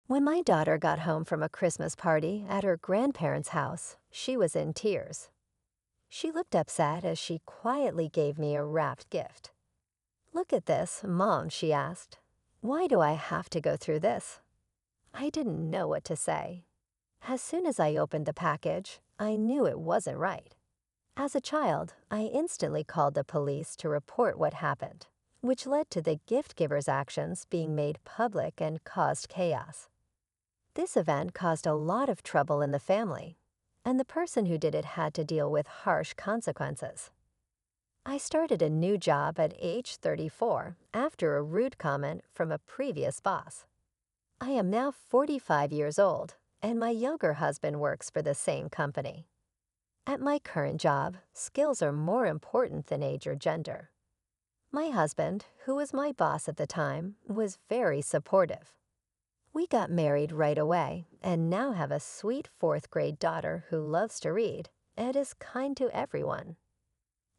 When my daughter got home from a Christmas party at her grandparents' house, she was in tears. She looked upset as she quietly gave me a wrapped gift. "Look at this, Mom," she asked. "Why do I have to go through this?" I didn't know what to say. As soon as I opened the package, I knew it wasn't right. As a child, I instantly called the police to report what happened, which led to the gift giver's actions being made public and caused chaos. This event caused a lot of trouble in the family, and the person who did it had to deal with harsh consequences. I started a new job at age 34 after a rude comment from a previous boss. I am now 45 years old, and my younger husband works for the same company. At my current job, skills are more important than age or gender. My husband, who was my boss at the time, was very supportive. We got married right away and now have a sweet fourth-grade daughter who loves to read and is kind to everyone.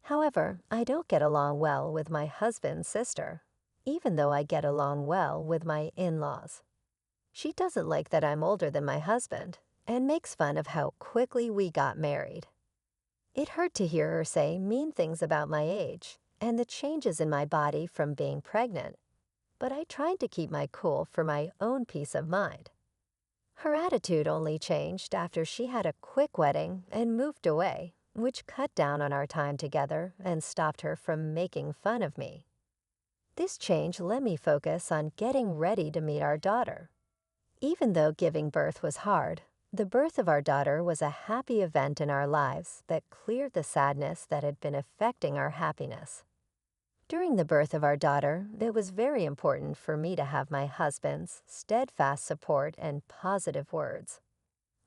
However, I don't get along well with my husband's sister, even though I get along well with my in-laws. She doesn't like that I'm older than my husband and makes fun of how quickly we got married. It hurt to hear her say mean things about my age and the changes in my body from being pregnant, but I tried to keep my cool for my own peace of mind. Her attitude only changed after she had a quick wedding and moved away, which cut down on our time together and stopped her from making fun of me. This change let me focus on getting ready to meet our daughter. Even though giving birth was hard, the birth of our daughter was a happy event in our lives that cleared the sadness that had been affecting our happiness. During the birth of our daughter, it was very important for me to have my husband's steadfast support and positive words.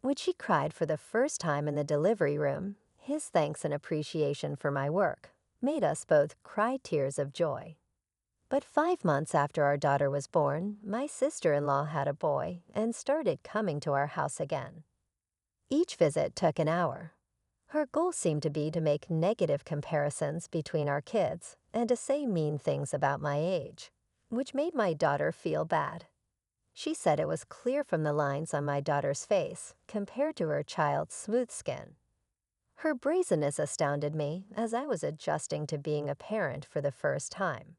When she cried for the first time in the delivery room, his thanks and appreciation for my work made us both cry tears of joy. But 5 months after our daughter was born, my sister-in-law had a boy and started coming to our house again. Each visit took an hour. Her goal seemed to be to make negative comparisons between our kids and to say mean things about my age, which made my daughter feel bad. She said it was clear from the lines on my daughter's face compared to her child's smooth skin. Her brazenness astounded me as I was adjusting to being a parent for the first time.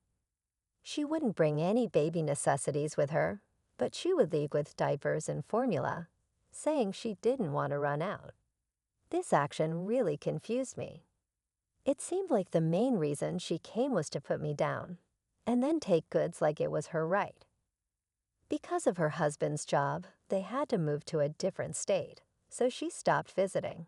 She wouldn't bring any baby necessities with her, but she would leave with diapers and formula, saying she didn't want to run out. This action really confused me. It seemed like the main reason she came was to put me down, and then take goods like it was her right. Because of her husband's job, they had to move to a different state, so she stopped visiting.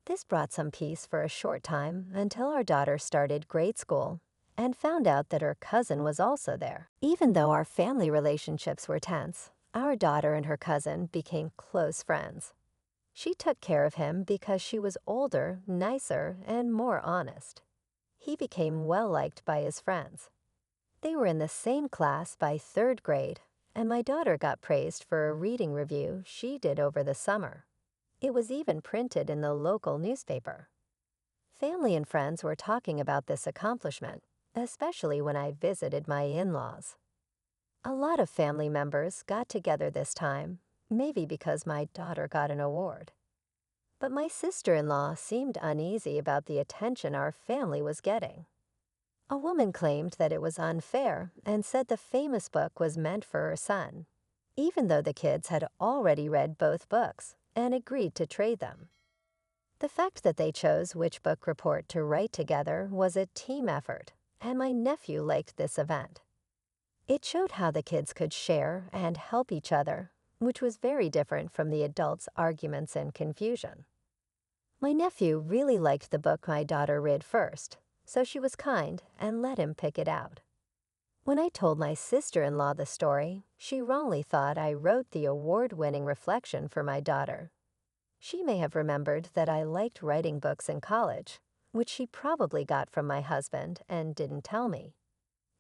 This brought some peace for a short time until our daughter started grade school and found out that her cousin was also there. Even though our family relationships were tense, our daughter and her cousin became close friends. She took care of him because she was older, nicer, and more honest. He became well-liked by his friends. They were in the same class by third grade, and my daughter got praised for a reading review she did over the summer. It was even printed in the local newspaper. Family and friends were talking about this accomplishment, especially when I visited my in-laws. A lot of family members got together this time, maybe because my daughter got an award. But my sister-in-law seemed uneasy about the attention our family was getting. A woman claimed that it was unfair and said the famous book was meant for her son, even though the kids had already read both books and agreed to trade them. The fact that they chose which book report to write together was a team effort, and my nephew liked this event. It showed how the kids could share and help each other, which was very different from the adults' arguments and confusion. My nephew really liked the book my daughter read first, so she was kind and let him pick it out. When I told my sister-in-law the story, she wrongly thought I wrote the award-winning reflection for my daughter. She may have remembered that I liked writing books in college, which she probably got from my husband and didn't tell me.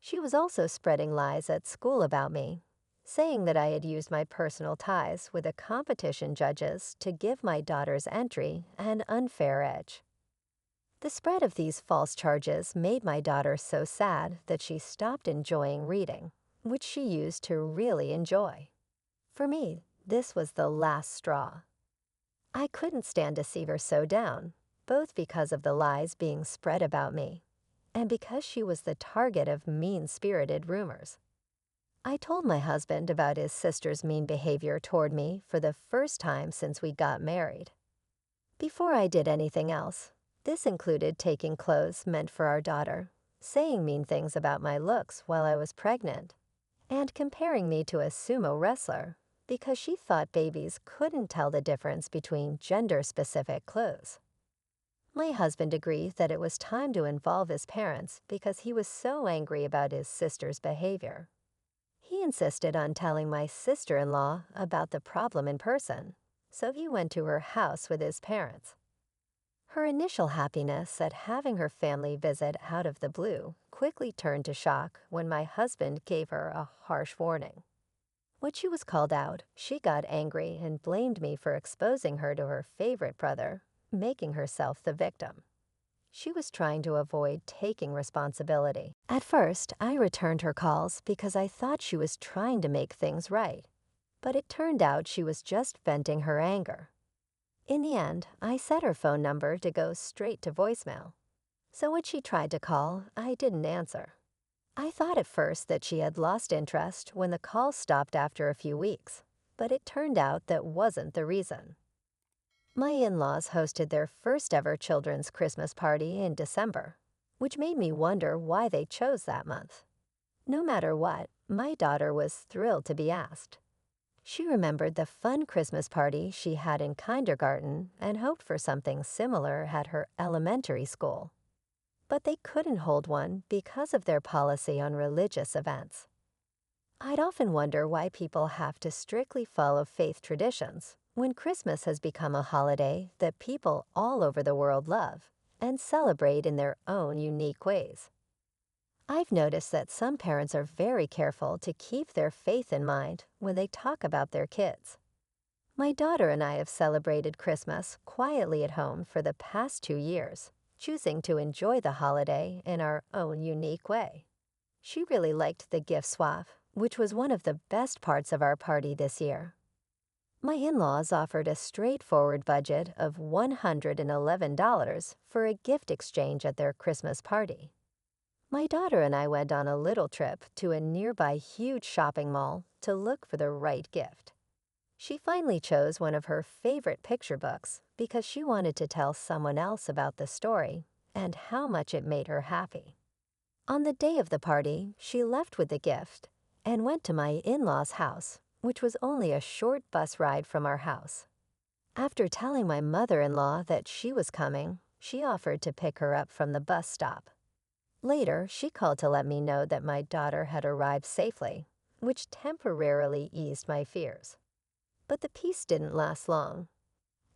She was also spreading lies at school about me, saying that I had used my personal ties with the competition judges to give my daughter's entry an unfair edge. The spread of these false charges made my daughter so sad that she stopped enjoying reading, which she used to really enjoy. For me, this was the last straw. I couldn't stand to see her so down, both because of the lies being spread about me and because she was the target of mean-spirited rumors. I told my husband about his sister's mean behavior toward me for the first time since we got married. Before I did anything else, this included taking clothes meant for our daughter, saying mean things about my looks while I was pregnant, and comparing me to a sumo wrestler because she thought babies couldn't tell the difference between gender-specific clothes. My husband agreed that it was time to involve his parents because he was so angry about his sister's behavior. He insisted on telling my sister-in-law about the problem in person, so he went to her house with his parents. Her initial happiness at having her family visit out of the blue quickly turned to shock when my husband gave her a harsh warning. When she was called out, she got angry and blamed me for exposing her to her favorite brother, making herself the victim. She was trying to avoid taking responsibility. At first, I returned her calls because I thought she was trying to make things right, but it turned out she was just venting her anger. In the end, I set her phone number to go straight to voicemail. So when she tried to call, I didn't answer. I thought at first that she had lost interest when the call stopped after a few weeks, but it turned out that wasn't the reason. My in-laws hosted their first ever children's Christmas party in December, which made me wonder why they chose that month. No matter what, my daughter was thrilled to be asked. She remembered the fun Christmas party she had in kindergarten and hoped for something similar at her elementary school. But they couldn't hold one because of their policy on religious events. I'd often wonder why people have to strictly follow faith traditions when Christmas has become a holiday that people all over the world love and celebrate in their own unique ways. I've noticed that some parents are very careful to keep their faith in mind when they talk about their kids. My daughter and I have celebrated Christmas quietly at home for the past 2 years, choosing to enjoy the holiday in our own unique way. She really liked the gift swap, which was one of the best parts of our party this year. My in-laws offered a straightforward budget of $111 for a gift exchange at their Christmas party. My daughter and I went on a little trip to a nearby huge shopping mall to look for the right gift. She finally chose one of her favorite picture books because she wanted to tell someone else about the story and how much it made her happy. On the day of the party, she left with the gift and went to my in-laws' house, which was only a short bus ride from our house. After telling my mother-in-law that she was coming, she offered to pick her up from the bus stop. Later, she called to let me know that my daughter had arrived safely, which temporarily eased my fears. But the peace didn't last long.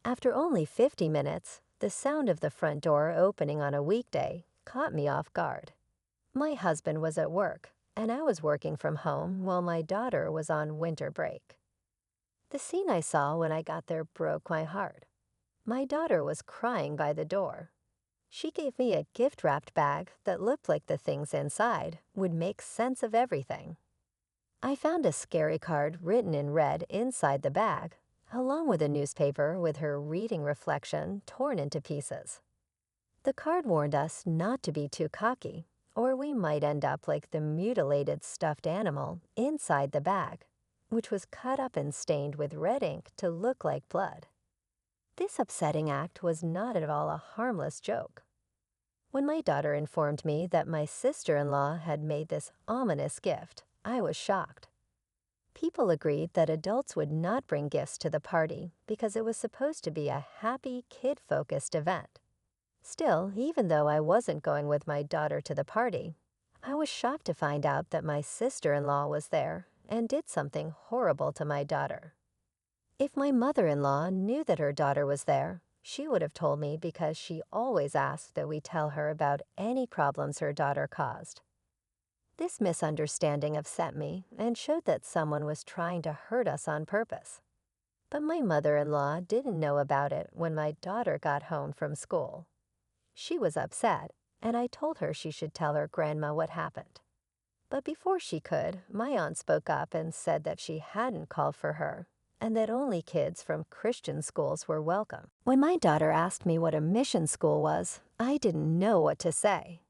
After only 50 minutes, the sound of the front door opening on a weekday caught me off guard. My husband was at work, and I was working from home while my daughter was on winter break. The scene I saw when I got there broke my heart. My daughter was crying by the door. She gave me a gift-wrapped bag that looked like the things inside would make sense of everything. I found a scary card written in red inside the bag, along with a newspaper with her reading reflection torn into pieces. The card warned us not to be too cocky, or we might end up like the mutilated stuffed animal inside the bag, which was cut up and stained with red ink to look like blood. This upsetting act was not at all a harmless joke. When my daughter informed me that my sister-in-law had made this ominous gift, I was shocked. People agreed that adults would not bring gifts to the party because it was supposed to be a happy, kid-focused event. Still, even though I wasn't going with my daughter to the party, I was shocked to find out that my sister-in-law was there and did something horrible to my daughter. If my mother-in-law knew that her daughter was there, she would have told me because she always asked that we tell her about any problems her daughter caused. This misunderstanding upset me and showed that someone was trying to hurt us on purpose. But my mother-in-law didn't know about it when my daughter got home from school. She was upset, and I told her she should tell her grandma what happened. But before she could, my aunt spoke up and said that she hadn't called for her and that only kids from Christian schools were welcome. When my daughter asked me what a mission school was, I didn't know what to say.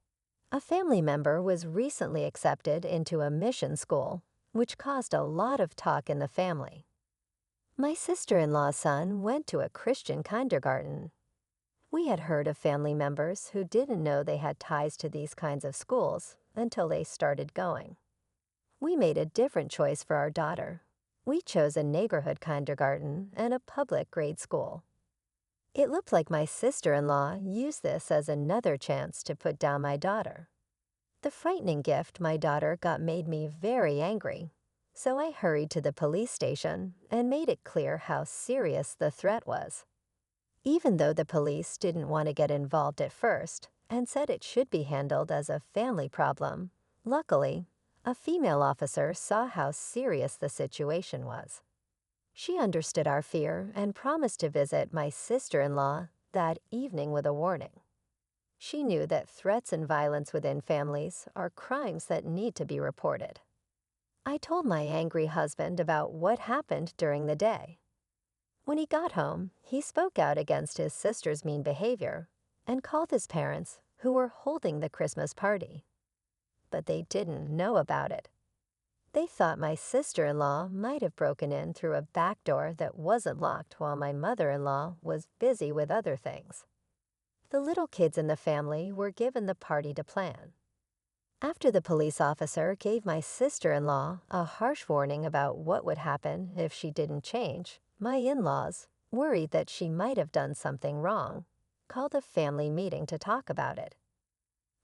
A family member was recently accepted into a mission school, which caused a lot of talk in the family. My sister-in-law's son went to a Christian kindergarten. We had heard of family members who didn't know they had ties to these kinds of schools until they started going. We made a different choice for our daughter. We chose a neighborhood kindergarten and a public grade school. It looked like my sister-in-law used this as another chance to put down my daughter. The frightening gift my daughter got made me very angry, so I hurried to the police station and made it clear how serious the threat was. Even though the police didn't want to get involved at first and said it should be handled as a family problem, luckily, a female officer saw how serious the situation was. She understood our fear and promised to visit my sister-in-law that evening with a warning. She knew that threats and violence within families are crimes that need to be reported. I told my angry husband about what happened during the day. When he got home, he spoke out against his sister's mean behavior and called his parents, who were holding the Christmas party. But they didn't know about it. They thought my sister-in-law might have broken in through a back door that wasn't locked while my mother-in-law was busy with other things. The little kids in the family were given the party to plan. After the police officer gave my sister-in-law a harsh warning about what would happen if she didn't change, my in-laws, worried that she might have done something wrong, called a family meeting to talk about it.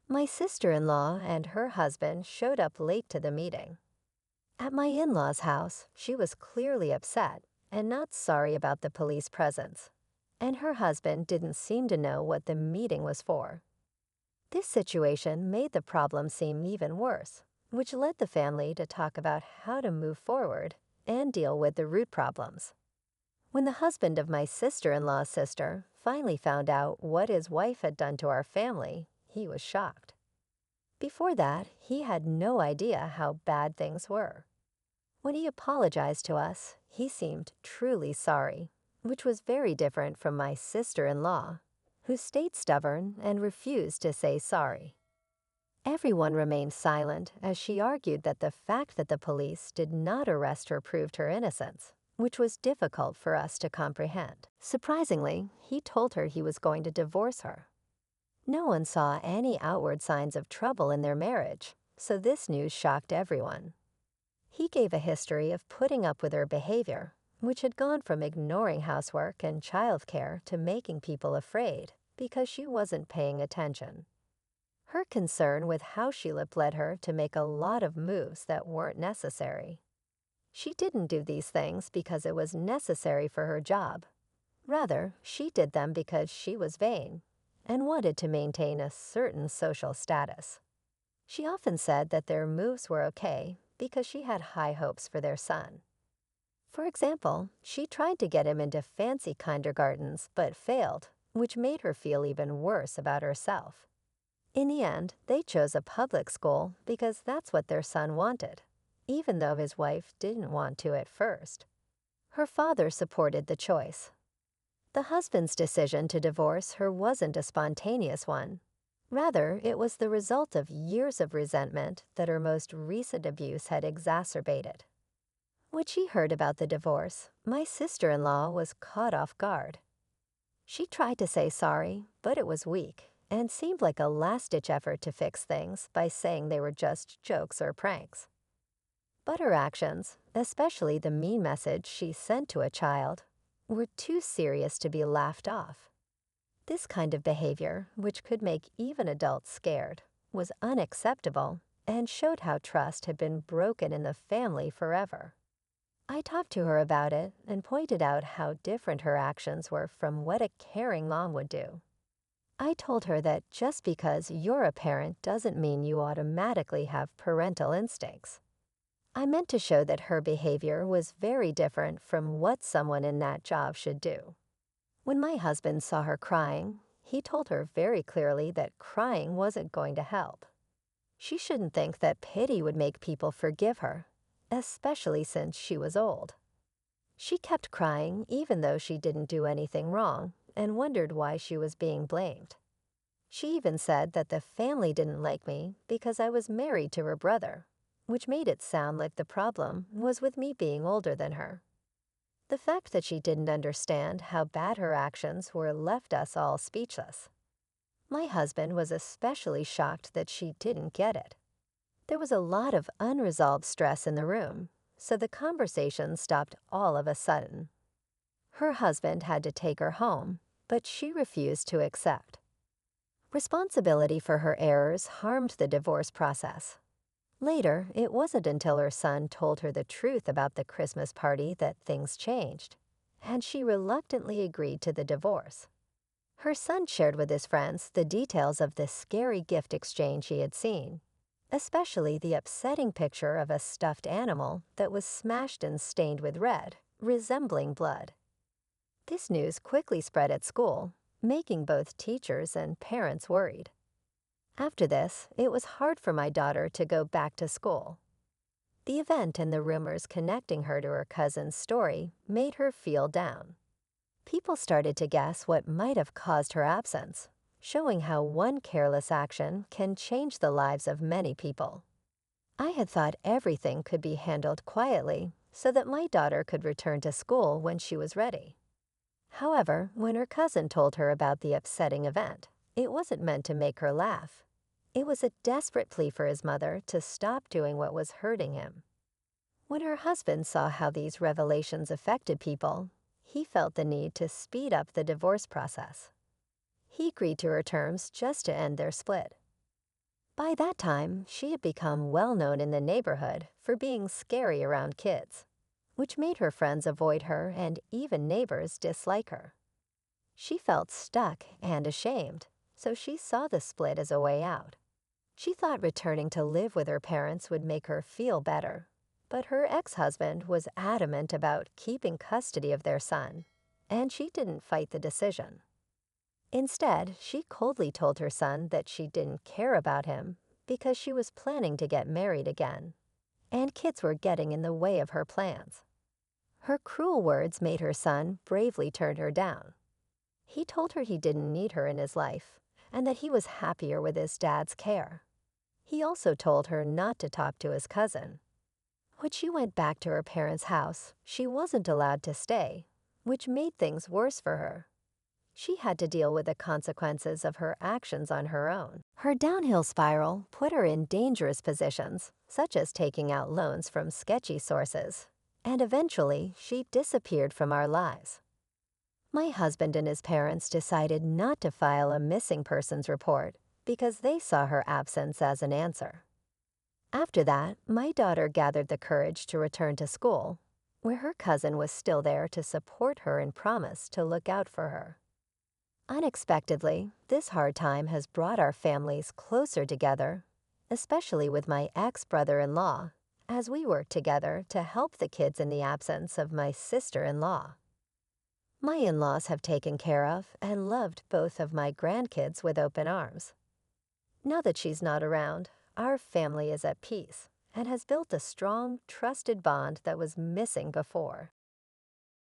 My sister-in-law and her husband showed up late to the meeting. At my in-laws' house, she was clearly upset and not sorry about the police presence, and her husband didn't seem to know what the meeting was for. This situation made the problem seem even worse, which led the family to talk about how to move forward and deal with the root problems. When the husband of my sister-in-law's sister finally found out what his wife had done to our family, he was shocked. Before that, he had no idea how bad things were. When he apologized to us, he seemed truly sorry, which was very different from my sister-in-law, who stayed stubborn and refused to say sorry. Everyone remained silent as she argued that the fact that the police did not arrest her proved her innocence, which was difficult for us to comprehend. Surprisingly, he told her he was going to divorce her. No one saw any outward signs of trouble in their marriage, so this news shocked everyone. He gave a history of putting up with her behavior, which had gone from ignoring housework and childcare to making people afraid because she wasn't paying attention. Her concern with how she lived led her to make a lot of moves that weren't necessary. She didn't do these things because it was necessary for her job. Rather, she did them because she was vain and wanted to maintain a certain social status. She often said that their moves were okay because she had high hopes for their son. For example, she tried to get him into fancy kindergartens but failed, which made her feel even worse about herself. In the end, they chose a public school because that's what their son wanted, even though his wife didn't want to at first. Her father supported the choice. The husband's decision to divorce her wasn't a spontaneous one. Rather, it was the result of years of resentment that her most recent abuse had exacerbated. When she heard about the divorce, my sister-in-law was caught off guard. She tried to say sorry, but it was weak and seemed like a last-ditch effort to fix things by saying they were just jokes or pranks. But her actions, especially the mean message she sent to a child, were too serious to be laughed off. This kind of behavior, which could make even adults scared, was unacceptable and showed how trust had been broken in the family forever. I talked to her about it and pointed out how different her actions were from what a caring mom would do. I told her that just because you're a parent doesn't mean you automatically have parental instincts. I meant to show that her behavior was very different from what someone in that job should do. When my husband saw her crying, he told her very clearly that crying wasn't going to help. She shouldn't think that pity would make people forgive her, especially since she was old. She kept crying even though she didn't do anything wrong and wondered why she was being blamed. She even said that the family didn't like me because I was married to her brother, which made it sound like the problem was with me being older than her. The fact that she didn't understand how bad her actions were left us all speechless. My husband was especially shocked that she didn't get it. There was a lot of unresolved stress in the room, so the conversation stopped all of a sudden. Her husband had to take her home, but she refused to accept. Responsibility for her errors harmed the divorce process. Later, it wasn't until her son told her the truth about the Christmas party that things changed, and she reluctantly agreed to the divorce. Her son shared with his friends the details of the scary gift exchange he had seen, especially the upsetting picture of a stuffed animal that was smashed and stained with red, resembling blood. This news quickly spread at school, making both teachers and parents worried. After this, it was hard for my daughter to go back to school. The event and the rumors connecting her to her cousin's story made her feel down. People started to guess what might have caused her absence, showing how one careless action can change the lives of many people. I had thought everything could be handled quietly so that my daughter could return to school when she was ready. However, when her cousin told her about the upsetting event, it wasn't meant to make her laugh. It was a desperate plea for his mother to stop doing what was hurting him. When her husband saw how these revelations affected people, he felt the need to speed up the divorce process. He agreed to her terms just to end their split. By that time, she had become well known in the neighborhood for being scary around kids, which made her friends avoid her and even neighbors dislike her. She felt stuck and ashamed, so she saw the split as a way out. She thought returning to live with her parents would make her feel better, but her ex-husband was adamant about keeping custody of their son, and she didn't fight the decision. Instead, she coldly told her son that she didn't care about him because she was planning to get married again, and kids were getting in the way of her plans. Her cruel words made her son bravely turn her down. He told her he didn't need her in his life and that he was happier with his dad's care. He also told her not to talk to his cousin. When she went back to her parents' house, she wasn't allowed to stay, which made things worse for her. She had to deal with the consequences of her actions on her own. Her downhill spiral put her in dangerous positions, such as taking out loans from sketchy sources, and eventually she disappeared from our lives. My husband and his parents decided not to file a missing persons report because they saw her absence as an answer. After that, my daughter gathered the courage to return to school, where her cousin was still there to support her and promise to look out for her. Unexpectedly, this hard time has brought our families closer together, especially with my ex-brother-in-law, as we work together to help the kids in the absence of my sister-in-law. My in-laws have taken care of and loved both of my grandkids with open arms. Now that she's not around, our family is at peace and has built a strong, trusted bond that was missing before.